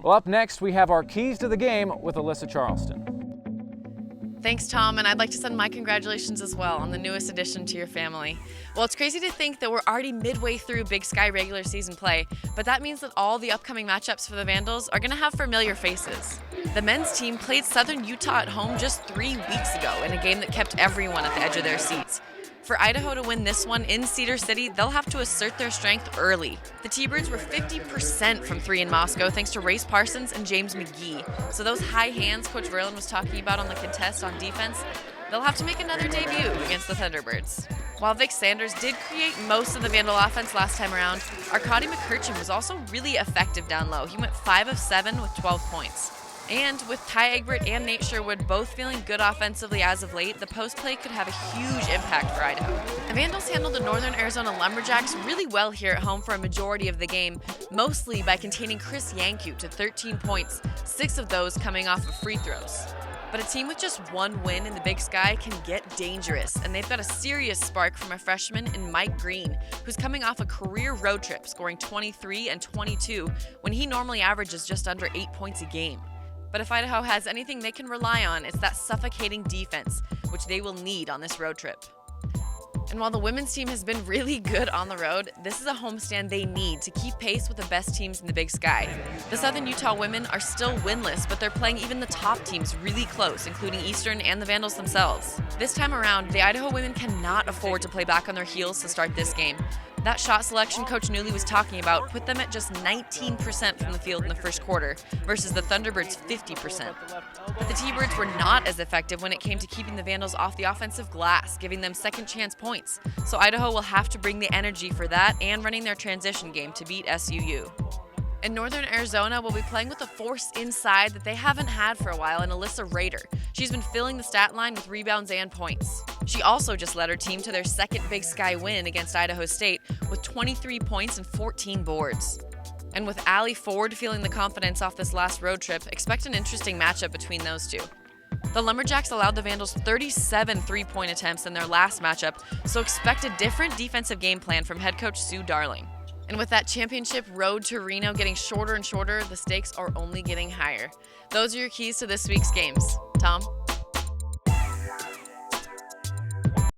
Well, up next, we have our keys to the game with Alyssa Charlston. Thanks, Tom, and I'd like to send my congratulations as well on the newest addition to your family. Well, it's crazy to think that we're already midway through Big Sky regular season play, but that means that all the upcoming matchups for the Vandals are going to have familiar faces. The men's team played Southern Utah at home just 3 weeks ago in a game that kept everyone at the edge of their seats. For Idaho to win this one in Cedar City, they'll have to assert their strength early. The T-Birds were 50% from 3 in Moscow thanks to Race Parsons and James McGee. So those high hands Coach Verlin was talking about on the contest on defense, they'll have to make another debut against the Thunderbirds. While Vic Sanders did create most of the Vandal offense last time around, Arkady McCurchin was also really effective down low. He went 5 of 7 with 12 points. And with Ty Egbert and Nate Sherwood both feeling good offensively as of late, the post play could have a huge impact for Idaho. The Vandals handled the Northern Arizona Lumberjacks really well here at home for a majority of the game, mostly by containing Chris Yanku to 13 points, 6 of those coming off of free throws. But a team with just one win in the Big Sky can get dangerous, and they've got a serious spark from a freshman in Mike Green, who's coming off a career road trip, scoring 23 and 22 when he normally averages just under 8 points a game. But if Idaho has anything they can rely on, it's that suffocating defense, which they will need on this road trip. And while the women's team has been really good on the road, this is a homestand they need to keep pace with the best teams in the Big Sky. The Southern Utah women are still winless, but they're playing even the top teams really close, including Eastern and the Vandals themselves. This time around, the Idaho women cannot afford to play back on their heels to start this game. That shot selection Coach Newley was talking about put them at just 19% from the field in the first quarter versus the Thunderbirds' 50%. But the T-Birds were not as effective when it came to keeping the Vandals off the offensive glass, giving them second chance points. So Idaho will have to bring the energy for that and running their transition game to beat SUU. In Northern Arizona, we'll be playing with a force inside that they haven't had for a while in Alyssa Rader. She's been filling the stat line with rebounds and points. She also just led her team to their second Big Sky win against Idaho State with 23 points and 14 boards. And with Allie Ford feeling the confidence off this last road trip, expect an interesting matchup between those two. The Lumberjacks allowed the Vandals 37 three-point attempts in their last matchup, so expect a different defensive game plan from head coach Sue Darling. And with that championship road to Reno getting shorter and shorter, the stakes are only getting higher. Those are your keys to this week's games. Tom?